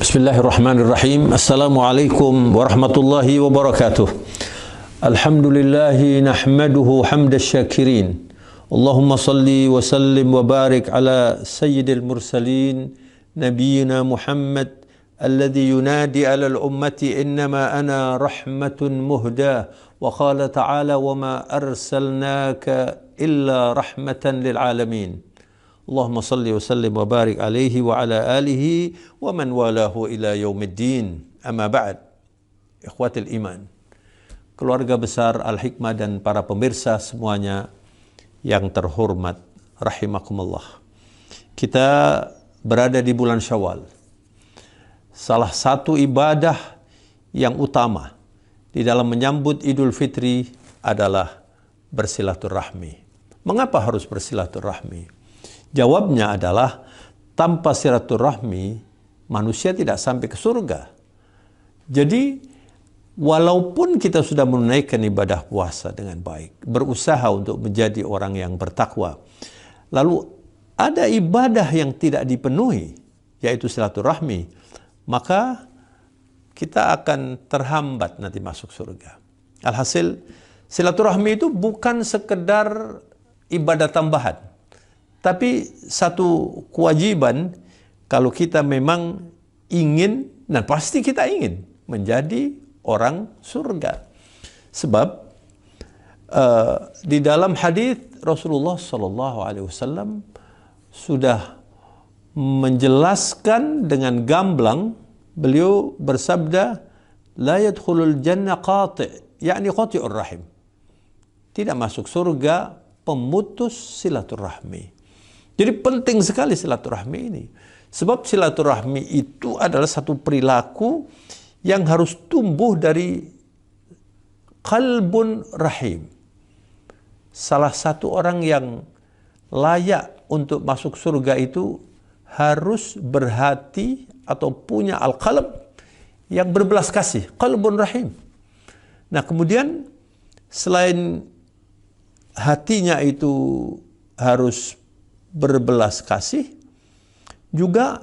Bismillahirrahmanirrahim. Assalamualaikum warahmatullahi wabarakatuh. Alhamdulillahi nahmaduhu hamdash syakirin. Allahumma salli wa sallim wa barik ala sayyidil mursalin nabiyyina Muhammad alladhi yunadi ala al-ummati innama ana rahmatun muhda wa qala ta'ala wa ma arsalnaka illa rahmatan lil alamin. Allahumma salli wa sallim wa barik alaihi wa ala alihi wa man walahu ila yaumiddin. Amma ba'd. Ikhwatil iman, keluarga besar Al-Hikmah dan para pemirsa semuanya yang terhormat rahimakumullah. Kita berada di bulan Syawal. Salah satu ibadah yang utama di dalam menyambut Idul Fitri adalah bersilaturahmi. Mengapa harus bersilaturahmi? Jawabnya adalah tanpa silaturahmi manusia tidak sampai ke surga. Jadi walaupun kita sudah menunaikan ibadah puasa dengan baik, berusaha untuk menjadi orang yang bertakwa, lalu ada ibadah yang tidak dipenuhi, yaitu silaturahmi, maka kita akan terhambat nanti masuk surga. Alhasil, silaturahmi itu bukan sekedar ibadah tambahan, tapi satu kewajiban kalau kita memang ingin, dan pasti kita ingin menjadi orang surga. Sebab di dalam hadis Rasulullah SAW sudah menjelaskan dengan gamblang. Beliau bersabda, la yadkhulul jannah qati', yakni qati'ur rahim. Tidak masuk surga pemutus silaturahmi. Jadi penting sekali silaturahmi ini. Sebab silaturahmi itu adalah satu perilaku yang harus tumbuh dari qalbun rahim. Salah satu orang yang layak untuk masuk surga itu harus berhati atau punya al-qalb yang berbelas kasih, qalbun rahim. Nah, kemudian selain hatinya itu harus berbelas kasih, juga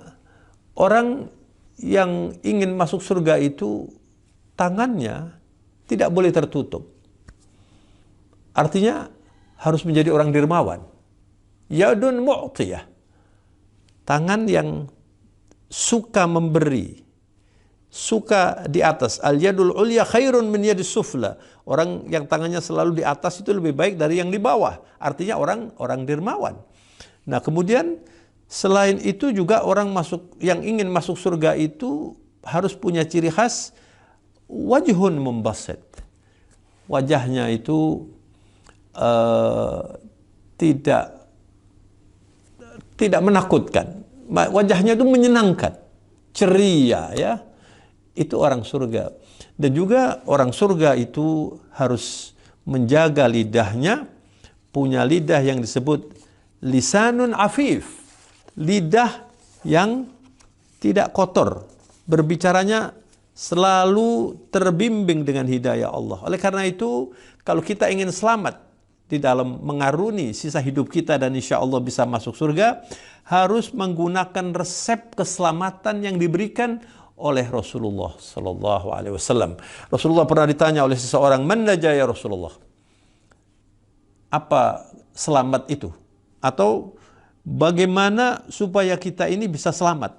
orang yang ingin masuk surga itu tangannya tidak boleh tertutup. Artinya harus menjadi orang dermawan. Yadun mu'tiyah. Tangan yang suka memberi, suka di atas. Al-yadul ulya khairun min yadis sufla. Orang yang tangannya selalu di atas itu lebih baik dari yang di bawah. Artinya orang dermawan. Nah, kemudian selain itu juga orang yang ingin masuk surga itu harus punya ciri khas wajhun mumbasit. Wajahnya itu tidak menakutkan. Wajahnya itu menyenangkan, ceria, ya. Itu orang surga. Dan juga orang surga itu harus menjaga lidahnya, punya lidah yang disebut lisanun afif, lidah yang tidak kotor, berbicaranya selalu terbimbing dengan hidayah Allah. Oleh karena itu, kalau kita ingin selamat di dalam mengaruni sisa hidup kita dan insya Allah bisa masuk surga, harus menggunakan resep keselamatan yang diberikan oleh Rasulullah Sallallahu Alaihi Wasallam. Rasulullah pernah ditanya oleh seseorang, "Man najah ya Rasulullah?" Apa selamat itu? Atau bagaimana supaya kita ini bisa selamat?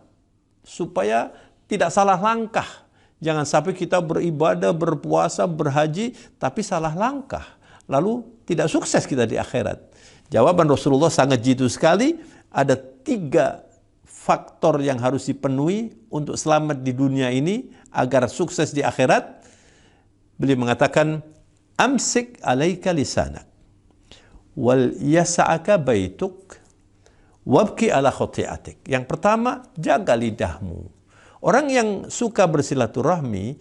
Supaya tidak salah langkah. Jangan sampai kita beribadah, berpuasa, berhaji, tapi salah langkah. Lalu tidak sukses kita di akhirat. Jawaban Rasulullah sangat jitu sekali. Ada 3 faktor yang harus dipenuhi untuk selamat di dunia ini agar sukses di akhirat. Beliau mengatakan, amsik alaika lisanak wal yasa'aka baituk wabki ala khoti'atik. Yang pertama, jaga lidahmu. Orang yang suka bersilaturahmi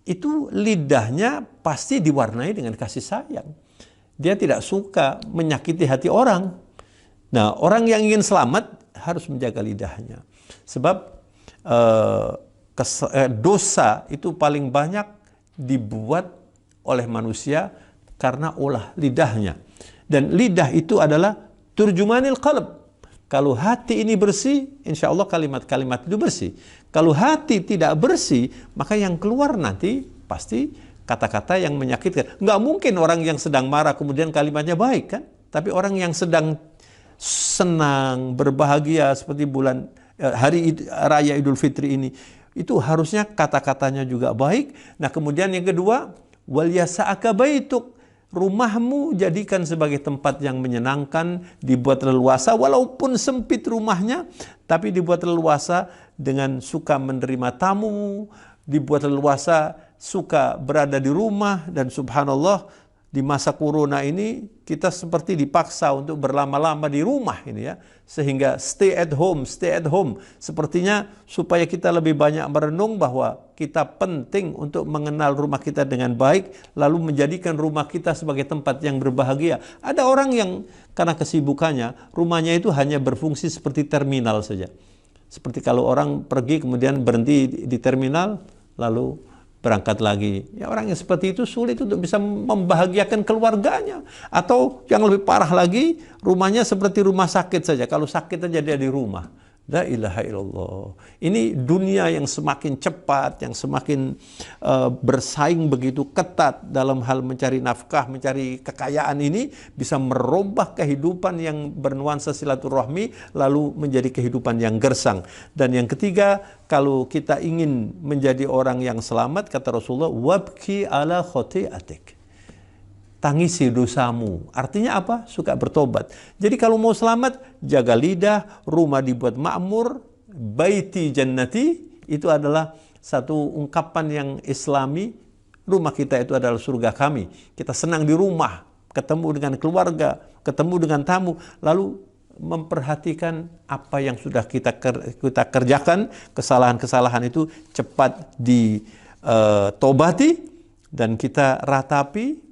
itu lidahnya pasti diwarnai dengan kasih sayang. Dia tidak suka menyakiti hati orang. Nah, orang yang ingin selamat harus menjaga lidahnya. Sebab dosa itu paling banyak dibuat oleh manusia karena ulah lidahnya. Dan lidah itu adalah turjumanil qalb, Kalau hati ini bersih, insya Allah kalimat-kalimat itu bersih. Kalau hati tidak bersih, maka yang keluar nanti pasti kata-kata yang menyakitkan. Nggak mungkin orang yang sedang marah kemudian kalimatnya baik kan? Tapi orang yang sedang senang, berbahagia seperti hari raya Idul Fitri ini, itu harusnya kata-katanya juga baik. Nah kemudian yang kedua, wal yasa'aka baituk, rumahmu jadikan sebagai tempat yang menyenangkan, dibuat leluasa, walaupun sempit rumahnya, tapi dibuat leluasa dengan suka menerima tamu, dibuat leluasa suka berada di rumah. Dan subhanallah, di masa corona ini kita seperti dipaksa untuk berlama-lama di rumah ini ya, sehingga stay at home. Sepertinya supaya kita lebih banyak merenung bahwa kita penting untuk mengenal rumah kita dengan baik, lalu menjadikan rumah kita sebagai tempat yang berbahagia. Ada orang yang karena kesibukannya, rumahnya itu hanya berfungsi seperti terminal saja. Seperti kalau orang pergi kemudian berhenti di terminal, lalu berangkat lagi. Ya, orang yang seperti itu sulit untuk bisa membahagiakan keluarganya. Atau yang lebih parah lagi, rumahnya seperti rumah sakit saja. Kalau sakit saja dia di rumah. La ilaha illallah. Ini dunia yang semakin cepat, yang semakin bersaing begitu ketat dalam hal mencari nafkah, mencari kekayaan ini, bisa merubah kehidupan yang bernuansa silaturahmi, lalu menjadi kehidupan yang gersang. Dan yang ketiga, kalau kita ingin menjadi orang yang selamat, kata Rasulullah, wabki ala khoti'atik. Tangisi dosamu. Artinya apa? Suka bertobat. Jadi kalau mau selamat, jaga lidah, rumah dibuat makmur, baiti jannati, itu adalah satu ungkapan yang islami. Rumah kita itu adalah surga kami. Kita senang di rumah, ketemu dengan keluarga, ketemu dengan tamu, lalu memperhatikan apa yang sudah kita kerjakan, kesalahan-kesalahan itu cepat ditobati, dan kita ratapi,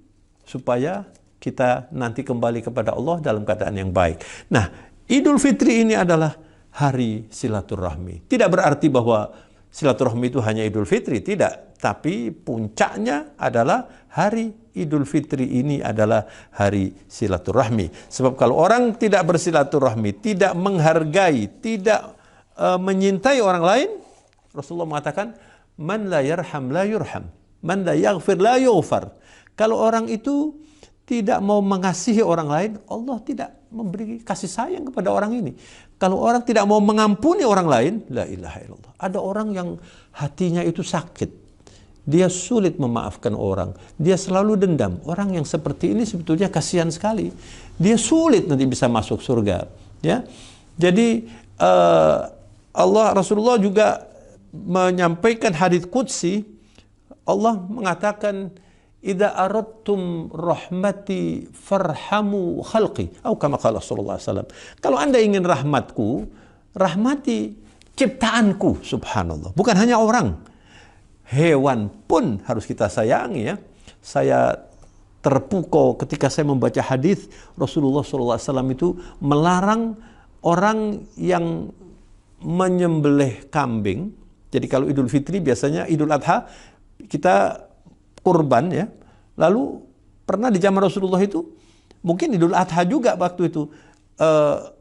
supaya kita nanti kembali kepada Allah dalam keadaan yang baik. Nah, Idul Fitri ini adalah hari silaturahmi. Tidak berarti bahwa silaturahmi itu hanya Idul Fitri, tidak. Tapi puncaknya adalah hari Idul Fitri ini adalah hari silaturahmi. Sebab kalau orang tidak bersilaturahmi, tidak menghargai, tidak menyintai orang lain, Rasulullah mengatakan, man la yarham la yurham, man la yaghfir la yughfar. Kalau orang itu tidak mau mengasihi orang lain, Allah tidak memberi kasih sayang kepada orang ini. Kalau orang tidak mau mengampuni orang lain, la ilaha illallah. Ada orang yang hatinya itu sakit. Dia sulit memaafkan orang. Dia selalu dendam. Orang yang seperti ini sebetulnya kasihan sekali. Dia sulit nanti bisa masuk surga. Ya, jadi Rasulullah juga menyampaikan hadits qudsi. Allah mengatakan, idza aradtum rahmati farhamu khalqi, atau kama qala sallallahu alaihi wasallam. Kalau Anda ingin rahmatku, rahmati ciptaanku. Subhanallah. Bukan hanya orang, hewan pun harus kita sayangi ya. Saya terpukau ketika saya membaca hadis Rasulullah sallallahu alaihi wasallam itu melarang orang yang menyembelih kambing. Jadi kalau Idul Fitri, biasanya Idul Adha kita kurban ya. Lalu pernah di zaman Rasulullah itu, mungkin Idul Adha juga waktu itu,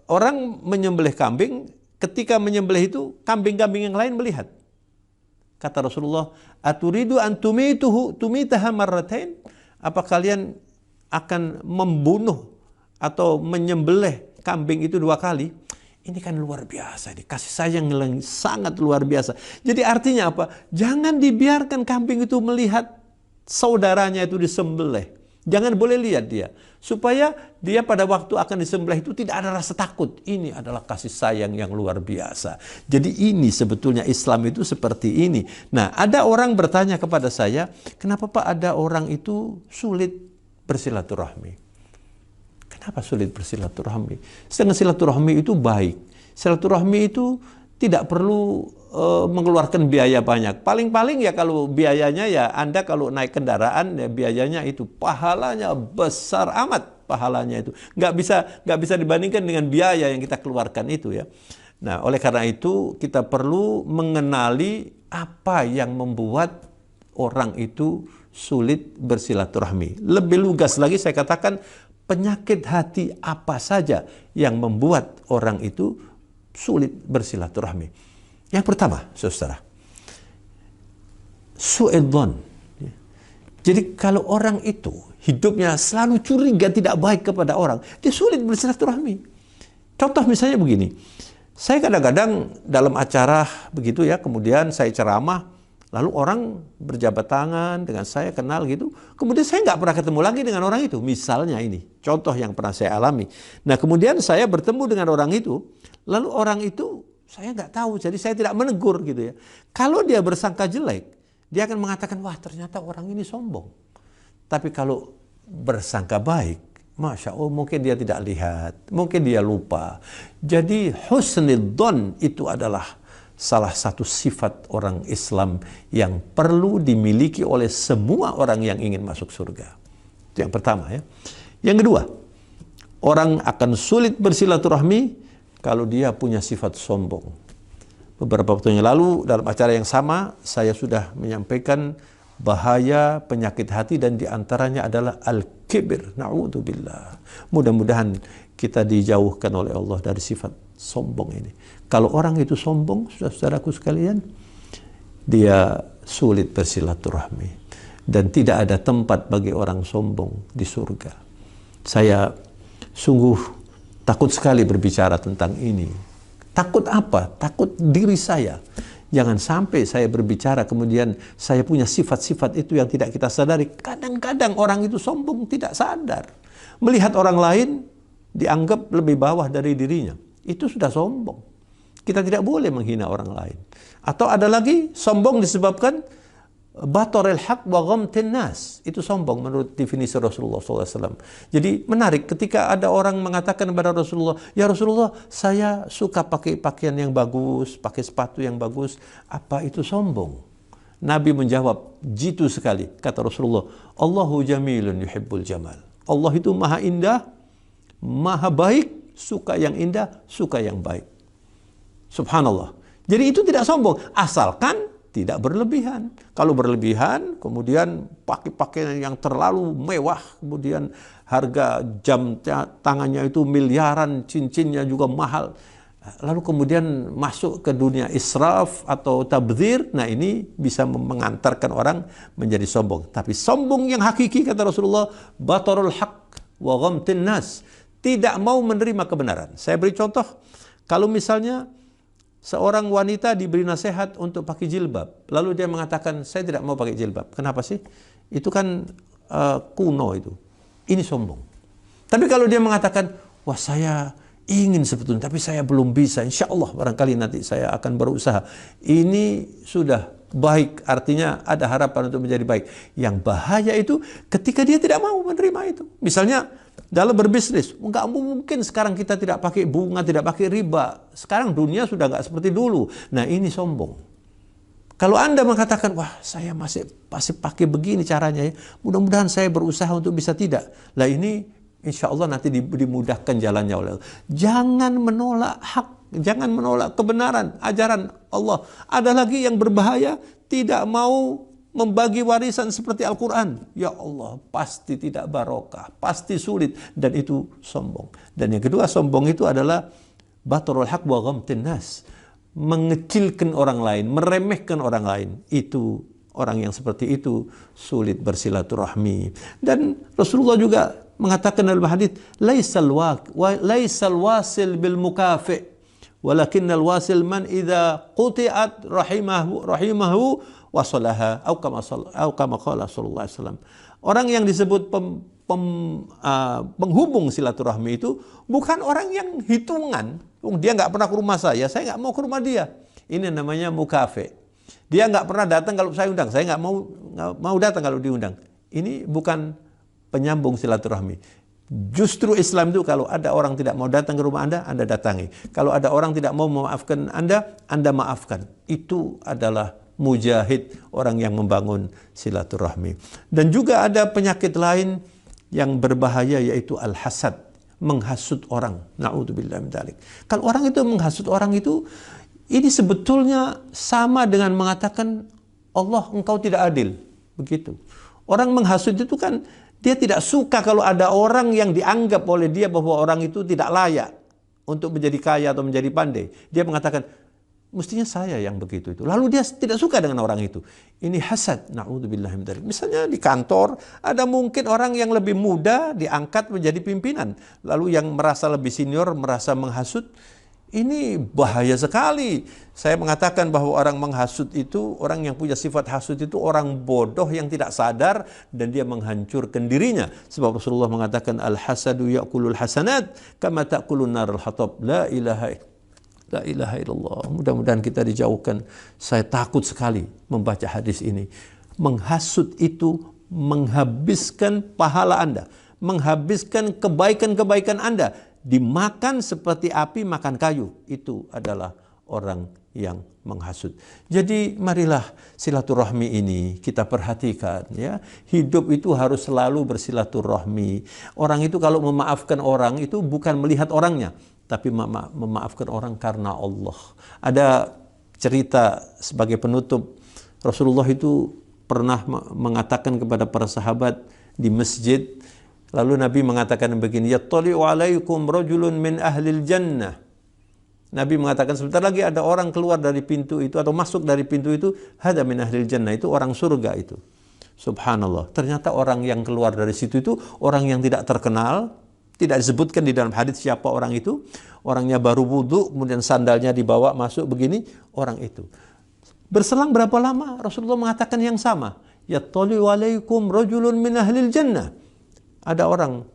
orang menyembelih kambing, ketika menyembelih itu kambing-kambing yang lain melihat. Kata Rasulullah, aturidu an tumitaha marratain? Apa kalian akan membunuh atau menyembelih kambing itu 2 kali? Ini kan luar biasa, ini kasih sayang yang sangat luar biasa. Jadi artinya apa? Jangan dibiarkan kambing itu melihat saudaranya itu disembelih. Jangan boleh lihat dia. Supaya dia pada waktu akan disembelih itu tidak ada rasa takut. Ini adalah kasih sayang yang luar biasa. Jadi ini sebetulnya Islam itu seperti ini. Nah, ada orang bertanya kepada saya, kenapa Pak ada orang itu sulit bersilaturahmi? Kenapa sulit bersilaturahmi? Sedangkan silaturahmi itu baik. Silaturahmi itu tidak perlu mengeluarkan biaya banyak. Paling-paling ya kalau biayanya ya Anda kalau naik kendaraan ya biayanya itu pahalanya besar amat, pahalanya itu. Nggak bisa dibandingkan dengan biaya yang kita keluarkan itu ya. Nah, oleh karena itu kita perlu mengenali apa yang membuat orang itu sulit bersilaturahmi. Lebih lugas lagi saya katakan, penyakit hati apa saja yang membuat orang itu sulit bersilaturahmi. Yang pertama, saudara, su'edzon. Jadi kalau orang itu hidupnya selalu curiga, tidak baik kepada orang, dia sulit bersilaturahmi. Contoh misalnya begini, saya kadang-kadang dalam acara begitu ya, kemudian saya ceramah, lalu orang berjabat tangan dengan saya, kenal gitu, kemudian saya nggak pernah ketemu lagi dengan orang itu. Misalnya ini, contoh yang pernah saya alami. Nah kemudian saya bertemu dengan orang itu, lalu orang itu saya nggak tahu, jadi saya tidak menegur gitu ya. Kalau dia bersangka jelek, dia akan mengatakan, wah ternyata orang ini sombong. Tapi kalau bersangka baik, Masya Allah, mungkin dia tidak lihat, mungkin dia lupa. Jadi husnudzon itu adalah salah satu sifat orang Islam yang perlu dimiliki oleh semua orang yang ingin masuk surga. Itu yang pertama ya. Yang kedua, orang akan sulit bersilaturahmi kalau dia punya sifat sombong. Beberapa waktu yang lalu dalam acara yang sama saya sudah menyampaikan bahaya penyakit hati dan diantaranya adalah al-kibir. Na'udzubillah. Mudah-mudahan kita dijauhkan oleh Allah dari sifat sombong ini. Kalau orang itu sombong, saudaraku sekalian, dia sulit bersilaturahmi dan tidak ada tempat bagi orang sombong di surga. Saya sungguh takut sekali berbicara tentang ini. Takut apa? Takut diri saya. Jangan sampai saya berbicara kemudian saya punya sifat-sifat itu yang tidak kita sadari. Kadang-kadang orang itu sombong tidak sadar. Melihat orang lain dianggap lebih bawah dari dirinya. Itu sudah sombong. Kita tidak boleh menghina orang lain. Atau ada lagi sombong disebabkan batoril haq wa ghamtin nas. Itu sombong menurut definisi Rasulullah SAW. Jadi menarik ketika ada orang mengatakan kepada Rasulullah, ya Rasulullah, saya suka pakai pakaian yang bagus, pakai sepatu yang bagus. Apa itu sombong? Nabi menjawab, jitu sekali. Kata Rasulullah, Allahu jamilun yuhibbul jamal. Allah itu maha indah, maha baik, suka yang indah, suka yang baik. Subhanallah. Jadi itu tidak sombong, asalkan tidak berlebihan. Kalau berlebihan, kemudian pakai pakaian yang terlalu mewah, kemudian harga jam tangannya itu miliaran, cincinnya juga mahal. Lalu kemudian masuk ke dunia israf atau tabdzir, nah ini bisa mengantarkan orang menjadi sombong. Tapi sombong yang hakiki, kata Rasulullah, batarul haq wa ghamtin nas. Tidak mau menerima kebenaran. Saya beri contoh, kalau misalnya seorang wanita diberi nasihat untuk pakai jilbab, lalu dia mengatakan, saya tidak mau pakai jilbab. Kenapa sih? Itu kan kuno itu. Ini sombong. Tapi kalau dia mengatakan, wah saya ingin sebetulnya, tapi saya belum bisa. Insya Allah barangkali nanti saya akan berusaha. Ini sudah baik, artinya ada harapan untuk menjadi baik. Yang bahaya itu ketika dia tidak mau menerima itu. Misalnya dalam berbisnis, nggak mungkin sekarang kita tidak pakai bunga, tidak pakai riba. Sekarang dunia sudah nggak seperti dulu. Nah ini sombong. Kalau Anda mengatakan, wah saya masih pakai begini caranya ya, mudah-mudahan saya berusaha untuk bisa tidak. Lah ini insya Allah nanti dimudahkan jalannya oleh Allah. Jangan menolak hak, jangan menolak kebenaran, ajaran Allah. Ada lagi yang berbahaya, tidak mau membagi warisan seperti Al-Quran. Ya Allah, pasti tidak barokah, pasti sulit, dan itu sombong. Dan yang kedua, sombong itu adalah batarul haq wa ghamtin nas. Mengecilkan orang lain, meremehkan orang lain. Itu orang yang seperti itu sulit bersilaturahmi. Dan Rasulullah juga mengatakan dalam hadis, laisal wasil bil mukafi, walakinnal wasil man idza quti'at rahimahu wasalaha au kama qala sallallahu alaihi wasallam. Orang yang disebut penghubung silaturahmi itu bukan orang yang hitungan. Dia nggak pernah ke rumah saya nggak mau ke rumah dia. Ini namanya mukafe. Dia nggak pernah datang kalau saya undang, saya nggak mau datang kalau diundang. Ini bukan penyambung silaturahmi. Justru Islam itu kalau ada orang tidak mau datang ke rumah Anda datangi. Kalau ada orang tidak mau memaafkan Anda maafkan. Itu adalah mujahid, orang yang membangun silaturahmi. Dan juga ada penyakit lain yang berbahaya, yaitu al-hasad, menghasut orang. Na'udzubillah min dzalik. Kalau orang itu menghasut orang itu, ini sebetulnya sama dengan mengatakan Allah engkau tidak adil. Begitu. Orang menghasut itu kan Dia tidak suka kalau ada orang yang dianggap oleh dia bahwa orang itu tidak layak untuk menjadi kaya atau menjadi pandai. Dia mengatakan, mestinya saya yang begitu itu. Lalu dia tidak suka dengan orang itu. Ini hasad. Na'udzubillah min dzalik. Misalnya di kantor, ada mungkin orang yang lebih muda diangkat menjadi pimpinan. Lalu yang merasa lebih senior, merasa menghasut. Ini bahaya sekali. Saya mengatakan bahwa orang menghasut itu, orang yang punya sifat hasut itu orang bodoh yang tidak sadar dan dia menghancurkan dirinya. Sebab Rasulullah mengatakan, al-hasadu ya'kulul hasanat kama ta'kulun narul hatab. La ilaha illallah. Mudah-mudahan kita dijauhkan. Saya takut sekali membaca hadis ini. Menghasut itu menghabiskan pahala Anda, menghabiskan kebaikan-kebaikan Anda, dimakan seperti api makan kayu. Itu adalah orang yang menghasut. Jadi marilah silaturahmi ini kita perhatikan, ya. Hidup itu harus selalu bersilaturahmi. Orang itu kalau memaafkan orang itu bukan melihat orangnya, tapi memaafkan orang karena Allah. Ada cerita sebagai penutup, Rasulullah itu pernah mengatakan kepada para sahabat di masjid, lalu Nabi mengatakan begini, yattali'u alaikum rajulun min ahlil jannah. Nabi mengatakan sebentar lagi ada orang keluar dari pintu itu atau masuk dari pintu itu, hada min ahlil jannah, itu orang surga itu. Subhanallah. Ternyata orang yang keluar dari situ itu orang yang tidak terkenal, tidak disebutkan di dalam hadis siapa orang itu. Orangnya baru wudhu, kemudian sandalnya dibawa masuk begini, orang itu. Berselang berapa lama Rasulullah mengatakan yang sama, yattali'u alaikum rajulun min ahlil jannah. Ada orang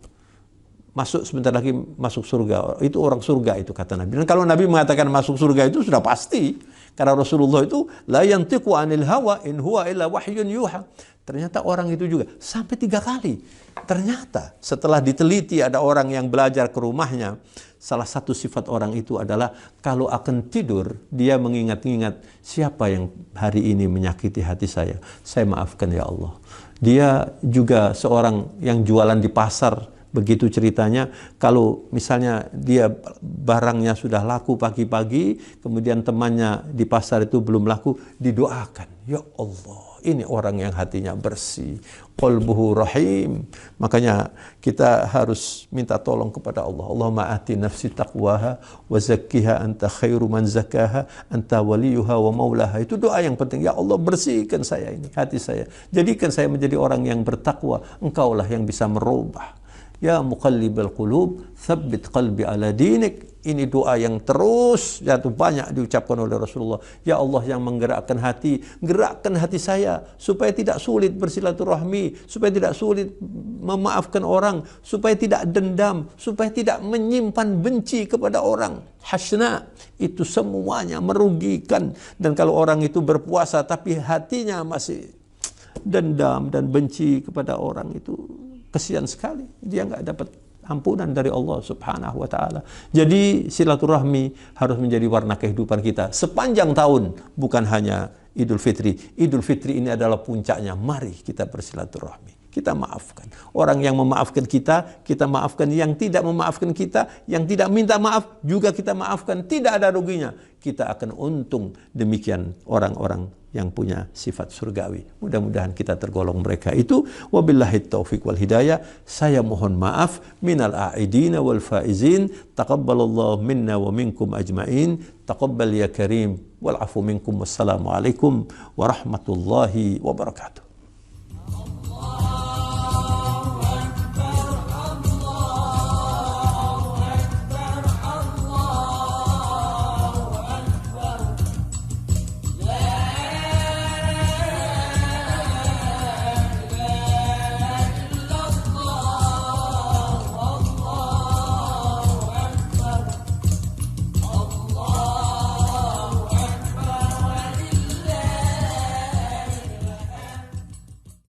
masuk sebentar lagi masuk surga. Itu orang surga itu kata Nabi. Dan kalau Nabi mengatakan masuk surga itu sudah pasti. Karena Rasulullah itu la yantiqu anil hawa in huwa illa wahyun yuha. Ternyata orang itu juga sampai 3 kali. Ternyata setelah diteliti ada orang yang belajar ke rumahnya. Salah satu sifat orang itu adalah kalau akan tidur dia mengingat-ingat siapa yang hari ini menyakiti hati saya. Saya maafkan ya Allah. Dia juga seorang yang jualan di pasar. Begitu ceritanya, kalau misalnya dia barangnya sudah laku pagi-pagi, kemudian temannya di pasar itu belum laku, didoakan. Ya Allah, ini orang yang hatinya bersih, qalbuhu rahim. Makanya kita harus minta tolong kepada Allah. Allahumma ati nafsi taqwaha wa zakkiha anta khairu man zakkaha anta waliyuha wa maulaha. Itu doa yang penting. Ya Allah, bersihkan saya ini, hati saya. Jadikan saya menjadi orang yang bertakwa. Engkaulah yang bisa merubah. Ya muqallibal qulub, tsabbit qalbi ala dinik. Ini doa yang terus jatuh banyak diucapkan oleh Rasulullah. Ya Allah yang menggerakkan hati, gerakkan hati saya supaya tidak sulit bersilaturahmi, supaya tidak sulit memaafkan orang, supaya tidak dendam, supaya tidak menyimpan benci kepada orang. Hasna, itu semuanya merugikan. Dan kalau orang itu berpuasa tapi hatinya masih dendam dan benci kepada orang, itu kesian sekali, dia nggak dapat ampunan dari Allah Subhanahu wa Ta'ala. Jadi silaturahmi harus menjadi warna kehidupan kita sepanjang tahun, bukan hanya Idul Fitri. Idul Fitri ini adalah puncaknya. Mari kita bersilaturahmi, kita maafkan orang yang memaafkan kita, kita maafkan yang tidak memaafkan kita, yang tidak minta maaf juga kita maafkan. Tidak ada ruginya, kita akan untung. Demikian orang-orang yang punya sifat surgawi. Mudah-mudahan kita tergolong mereka itu. Wabillahi taufiq wal hidayah. Saya mohon maaf minal a'idina wal faizin. Taqabbalallahu minna wa minkum ajma'in. Taqabbal ya karim wal afu minkum. Wassalamualaikum warahmatullahi wabarakatuh.